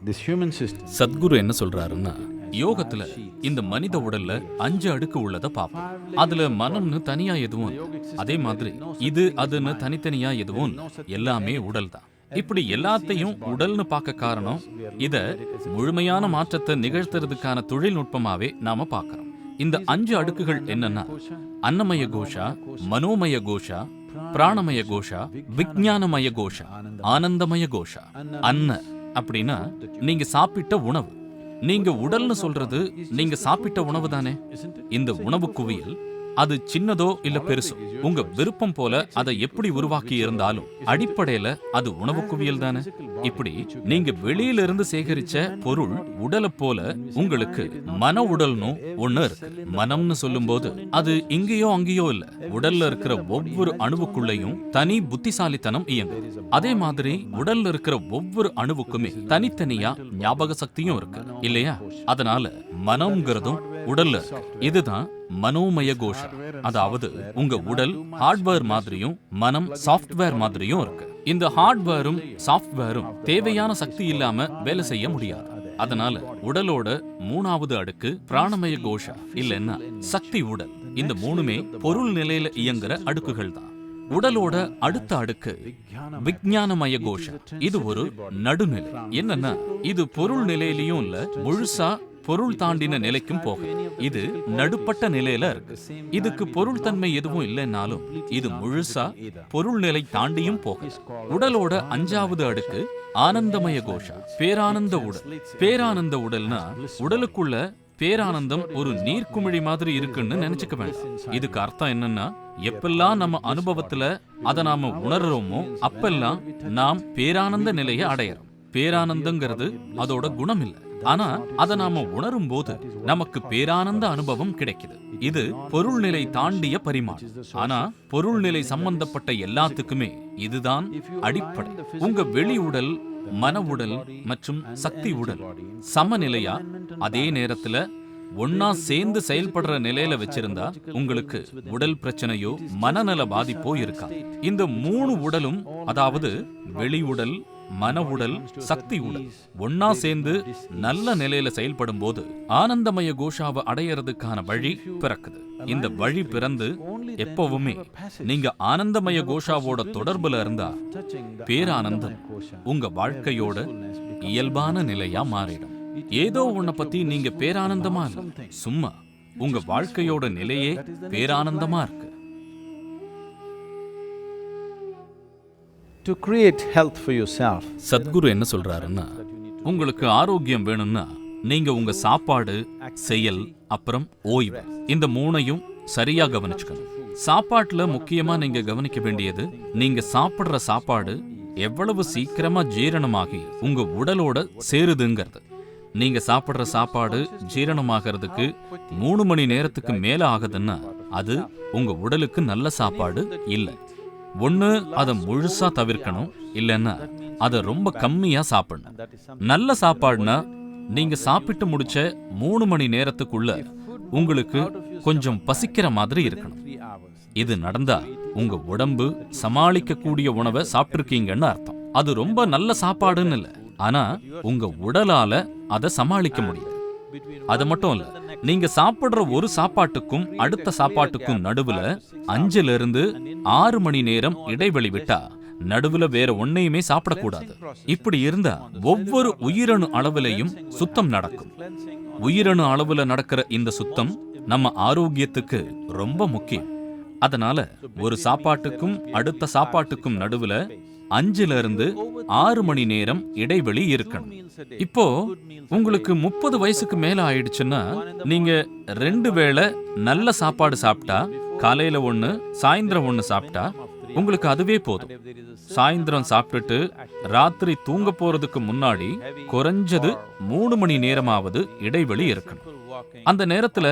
this human system. Sadhguru என்ன சொல்றாருன்னா, யோகத்துல இந்த மனித உடல்ல 5 அடுக்கு உள்ளத பாப்போம். அதுல மனம்னு தனியா எதுவும் இல்ல. அதே மாதிரி இது அதுன்னு தனித்தனியா எதுவும் இல்ல. எல்லாமே உடல் தான். இப்படி எல்லாத்தையும் உடல்னு பார்க்க காரணம், இத முழுமையான மாற்றத்தை நிகழ்த்துறதுக்கான தொழில்நுட்பமாவே நாம பார்க்கறோம். இந்த 5 அடுக்குகள் என்னன்னா, அன்னமய கோஷா, மனோமய கோஷா, பிராணமய கோஷா, விஞ்ஞானமய கோஷா, ஆனந்தமய கோஷா. அன்ன அப்படின்னா நீங்க சாப்பிட்ட உணவு. நீங்க உடல்னு சொல்றது நீங்க சாப்பிட்ட உணவு தானே. இந்த உணவு குவியல் அது சின்னதோ இல்ல பெருசோ, உங்க விருப்பம் போல அதை எப்படி உருவாக்கி இருந்தாலும் அடிப்படையில அது உணவு குவியல் தானே. இப்படி நீங்க வெளியில இருந்து சேகரிச்ச பொருள் உடலை போல உங்களுக்கு மன உடல்னு ஒண்ணு இருக்கு. மனம்னு சொல்லும் போது அது இங்கேயோ அங்கேயோ இல்ல, உடல்ல இருக்கிற ஒவ்வொரு அணுவுக்குள்ளேயும் தனி புத்திசாலித்தனம் இயங்கும். அதே மாதிரி உடல்ல இருக்கிற ஒவ்வொரு அணுவுக்குமே தனித்தனியா ஞாபக சக்தியும் இருக்கு இல்லையா. அதனால மனம்ங்கிறதும் உடல்ல இருக்கு. இதுதான் மனோமய கோஷம். அதாவது உங்க உடல் ஹார்ட்வேர் மாதிரியும் மனம் சாஃப்ட்வேர் மாதிரியும் இருக்கு. இந்த ஹார்ட்வேரும் சாஃப்ட்வேரும் தேவையான சக்தி இல்லாம வேலை செய்ய முடியாது. அதனால உடலோட 3வது அடுக்கு பிராணமய கோஷா இல்லைன்னா சக்தி உடல். இந்த 3மே பொருள் நிலையில இயங்குற அடுக்குகள் தான். உடலோட அடுத்த அடுக்கு விஞ்ஞானமய கோஷா. இது ஒரு நடுநிலை. என்னன்னா இது பொருள் நிலையிலயும் இல்ல, முழுசா பொருள் தாண்டின நிலைக்கும் போக. இது நடுப்பட்ட நிலையில இருக்கு. இதுக்கு பொருள் தன்மை எதுவும் இல்லைன்னாலும் இது முழுசா பொருள் நிலை தாண்டியும் போக. உடலோட 5வது அடுக்கு ஆனந்தமய கோஷா, பேரானந்த உடல். பேரானந்த உடல்னா உடலுக்குள்ள பேரானந்தம் ஒரு நீர்க்குமிழி மாதிரி இருக்குன்னு நினைச்சுக்க வேண்டாம். இதுக்கு அர்த்தம் என்னன்னா, எப்பெல்லாம் நம்ம அனுபவத்துல அதை நாம உணர்றோமோ அப்பெல்லாம் நாம் பேரானந்த நிலையை அடையறோம். பேரானந்தங்கிறது அதோட குணம் இல்லை, ஆனா அதை நாம உணரும் போது நமக்கு பேரானந்த அனுபவம் கிடைக்குது. இது பொருள் நிலை தாண்டிய பரிமாணம். ஆனா பொருள் நிலை சம்பந்தப்பட்ட எல்லாத்துக்குமே இதுதான் அடிப்படை. உங்க வெளி உடல், மன உடல் மற்றும் சக்தி உடல் சமநிலையா அதே நேரத்துல ஒன்னா சேர்ந்து செயல்படுற நிலையில வச்சிருந்தா உங்களுக்கு உடல் பிரச்சனையோ மனநல பாதிப்போ இருக்கா. இந்த 3 உடலும், அதாவது வெளி உடல், மன உடல், சக்தி உடல் ஒன்னா சேர்ந்து நல்ல நிலையில செயல்படும் போது ஆனந்தமய கோஷாவை அடையறதுக்கான வழி பிறக்குது. இந்த வழி பிறந்து எப்பவுமே நீங்க ஆனந்தமய கோஷாவோட தொடர்புல இருந்தா பேரானந்தம் உங்க வாழ்க்கையோட இயல்பான நிலையா மாறிடும். ஏதோ உன்னை பத்தி நீங்க பேரானந்தமா இல்ல, சும்மா உங்க வாழ்க்கையோட நிலையே பேரானந்தமா இருக்கு. To create health for yourself. Sadhguru என்ன சொல்றாருன்னா, உங்களுக்கு ஆரோக்கியம் வேணும்னா நீங்க உங்க சாப்பாடு, செயல், அப்புறம் ஓய்வு, இந்த 3ஐயும் சரியா கவனிச்சுக்கணும். சாப்பாட்டுல முக்கியமா நீங்க கவனிக்க வேண்டியது, நீங்க சாப்பிடுற சாப்பாடு எவ்வளவு சீக்கிரமா ஜீரணமாகி உங்க உடலோட சேருதுங்கிறது. நீங்க சாப்பிடுற சாப்பாடு ஜீரணமாகிறதுக்கு 3 மணி நேரத்துக்கு மேல ஆகுதுன்னா அது உங்க உடலுக்கு நல்ல சாப்பாடு இல்லை. ஒண்ணு அதை முழுசா தவிர்க்கணும், இல்லைன்னா அதை ரொம்ப கம்மியா சாப்பிடணும். நல்ல சாப்பாடுனா நீங்க சாப்பிட்டு முடிச்ச 3 மணி நேரத்துக்குள்ள உங்களுக்கு கொஞ்சம் பசிக்கிற மாதிரி இருக்கணும். இது நடந்தா உங்க உடம்பு சமாளிக்க கூடிய உணவை சாப்பிட்டிருக்கீங்கன்னு அர்த்தம். அது ரொம்ப நல்ல சாப்பாடுன்னு இல்லை, ஆனா உங்க உடலால அதை சமாளிக்க முடியும். அது மட்டும் இல்ல, நீங்க சாப்பிடுற ஒரு சாப்பாட்டுக்கும் அடுத்த சாப்பாட்டுக்கும் நடுவுல 5 இருந்து 6 மணி நேரம் இடைவெளி விட்டா நடுவுல வேற ஒன்னையுமே சாப்பிடக்கூடாது. இப்படி இருந்தா ஒவ்வொரு உயிரணு அளவுலையும் சுத்தம் நடக்கும். உயிரணு அளவுல நடக்கிற இந்த சுத்தம் நம்ம ஆரோக்கியத்துக்கு ரொம்ப முக்கியம். அதனால ஒரு சாப்பாட்டுக்கும் அடுத்த சாப்பாட்டுக்கும் நடுவுல 5 இருந்து 6 மணி நேரம் இடைவெளி இருக்கணும். இப்போ உங்களுக்கு 30 வயசுக்கு மேல ஆயிடுச்சுன்னா நீங்க 2 வேளை நல்ல சாப்பாடு சாப்பிட்டா, காலையில 1 சாயந்தரம் 1 சாப்பிட்டா உங்களுக்கு அதுவே போதும். சாயந்தரம் சாப்பிட்டுட்டு ராத்திரி தூங்க போறதுக்கு முன்னாடி குறைஞ்சது 3 மணி நேரமாவது இடைவெளி இருக்கணும். அந்த நேரத்துல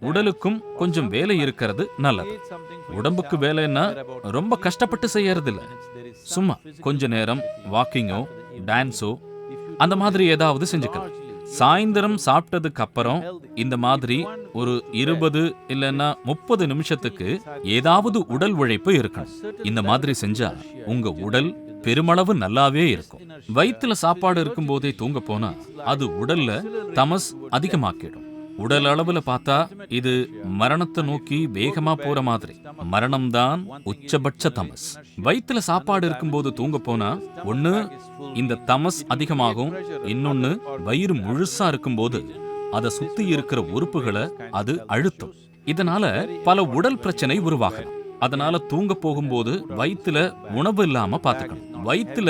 உடலுக்கும் கொஞ்சம் வேலை இருக்கிறது நல்லது. உடம்புக்கு வேலைன்னா ரொம்ப கஷ்டப்பட்டு செய்யறது இல்ல, சும்மா கொஞ்ச நேரம் வாக்கிங்கோ டான்ஸோ அந்த மாதிரி ஏதாவது செஞ்சுக்கலாம். சாயந்தரம் சாப்பிட்டதுக்கு அப்புறம் இந்த மாதிரி ஒரு 20 இல்லைன்னா 30 நிமிஷத்துக்கு ஏதாவது உடல் உழைப்பு இருக்கணும். இந்த மாதிரி செஞ்சா உங்க உடல் பெருமளவு நல்லாவே இருக்கும். வயிற்றுல சாப்பாடு இருக்கும் போதே தூங்க போனா அது உடல்ல தமஸ் அதிகமாக்கிடும். உடல் அளவுல பார்த்தா இது மரணத்தை நோக்கி வேகமா போற மாதிரி. மரணம்தான் உச்சபட்ச தமஸ். வயிற்றுல சாப்பாடு இருக்கும்போது தூங்க போனா ஒண்ணு இந்த தமஸ் அதிகமாகும், இன்னொன்னு வயிறு முழுசா இருக்கும்போது அதை சுத்தி இருக்கிற உறுப்புகளை அது அழுத்தும். இதனால பல உடல் பிரச்சனை உருவாகலாம். அதனால தூங்க போகும்போது வயிற்றுல உணவு இல்லாம பாத்துக்கணும். வயிற்றுல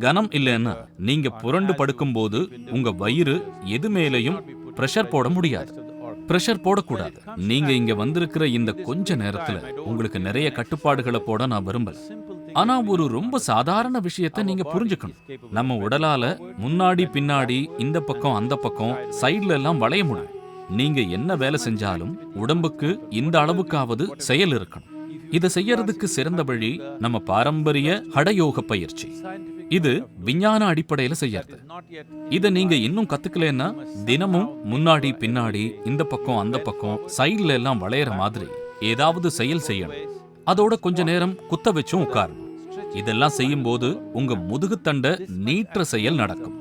கனம் இல்லைன்னா நீங்க புரண்டு படுக்கும்போது உங்க வயிறு எது மேலையும் பிரஷர் போட முடியாது. பிரஷர் போடக்கூடாது. நீங்க இங்க வந்திருக்கிற இந்த கொஞ்ச நேரத்துல உங்களுக்கு நிறைய கட்டுப்பாடுகளை போட நான் விரும்பல. ஆனா ஒரு ரொம்ப சாதாரண விஷயத்தை நீங்க புரிஞ்சுக்கணும். நம்ம உடலால முன்னாடி பின்னாடி இந்த பக்கம் அந்த பக்கம் சைடுல எல்லாம் வளைய முடியும். நீங்க என்ன வேலை செஞ்சாலும் உடம்புக்கு இந்த அளவுக்காவது செயல் இருக்கணும். இதை செய்யறதுக்கு சிறந்த வழி நம்ம பாரம்பரிய ஹடயோக பயிற்சி. இது விஞ்ஞான அடிப்படையில செய்யறது. இதை நீங்க இன்னும் கத்துக்கலன்னா தினமும் முன்னாடி பின்னாடி இந்த பக்கம் அந்த பக்கம் சைடுல எல்லாம் வளையற மாதிரி ஏதாவது செயல் செய்யணும். அதோட கொஞ்ச நேரம் குத்த வச்சும் உட்காரணும். இதெல்லாம் செய்யும் போது உங்க முதுகுத்தண்டை நீட்டுற செயல் நடக்கும்.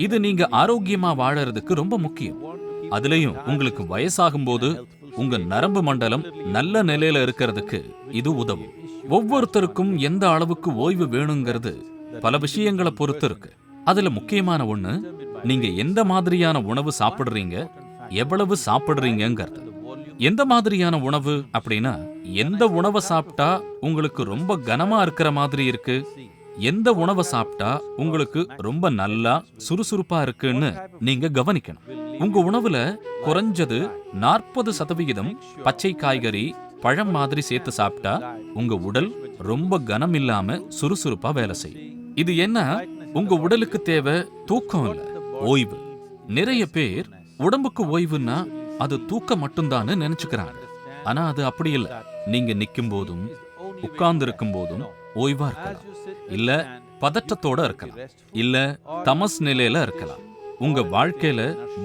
இது நீங்க ஆரோக்கியமா வாழறதுக்கு ரொம்ப முக்கியம். அதுலயும் உங்களுக்கு வயசாகும் போது உங்க நரம்பு மண்டலம் நல்ல நிலையில இருக்கிறதுக்கு இது உதவும். ஒவ்வொருத்தருக்கும் எந்த அளவுக்கு ஓய்வு வேணுங்கிறது பல விஷயங்களை பொறுத்து இருக்கு. அதுல முக்கியமான ஒண்ணு, நீங்க எந்த மாதிரியான உணவு சாப்பிடுறீங்க, எவ்வளவு சாப்பிடுறீங்கிறது. எந்த மாதிரியான உணவு அப்படின்னா, எந்த உணவை சாப்பிட்டா உங்களுக்கு ரொம்ப கனமா இருக்கிற மாதிரி இருக்கு, எந்த உணவை சாப்பிட்டா உங்களுக்கு ரொம்ப நல்லா சுறுசுறுப்பா இருக்குன்னு நீங்க கவனிக்கணும். உங்க உணவுல குறைஞ்சது 40% பச்சை காய்கறி பழம் மாதிரி சேர்த்து சாப்பிட்டா உங்க உடல் ரொம்ப கனம் இல்லாம சுறுசுறுப்பா வேலை செய்யும். இது என்ன, உங்க உடலுக்கு தேவை தூக்கம் இல்ல, ஓய்வு. நிறைய பேர் உடம்புக்கு ஓய்வுன்னா அது தூக்கம் மட்டும்தான் நினைச்சுக்கிறாங்க. ஆனா அது அப்படி இல்ல. நீங்க நிக்கும் போதும் உட்கார்ந்து இருக்கும் போதும் ஓய்வா இருக்கலாம், இல்ல பதற்றத்தோட இருக்கலாம், இல்ல தமஸ் நிலையில இருக்கலாம். உங்க வாழ்க்கையில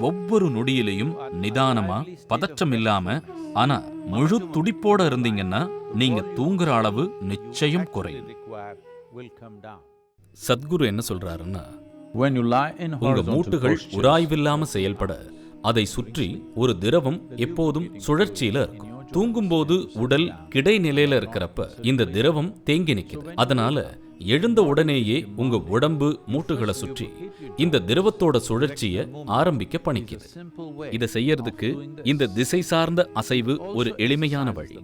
ஒவ்வொரு நொடியிலையும் நிதானமா பதற்றம் இல்லாம ஆனா முழு துடிப்போட இருந்தீங்கன்னா நீங்க தூங்குற அளவு நிச்சயம் குறையும். சத்குரு என்ன சொல்றாருன்னா, உங்க மூட்டுகள் உராய்வில்லாம செயல்பட அதை சுற்றி ஒரு திரவம் எப்போதும் சுழற்சியில இருக்கும். தூங்கும்போது உடல் கிடைநிலையில இருக்கிறப்ப இந்த திரவம் தேங்கி நிக்குது. அதனால எழுந்த உடனேயே உங்க உடம்பு மூட்டுகளை சுற்றி இந்த திரவத்தோட சுழற்சியை ஆரம்பிக்க பணிக்குது. இதை செய்யறதுக்கு இந்த திசை சார்ந்த அசைவு ஒரு எளிமையான வழி.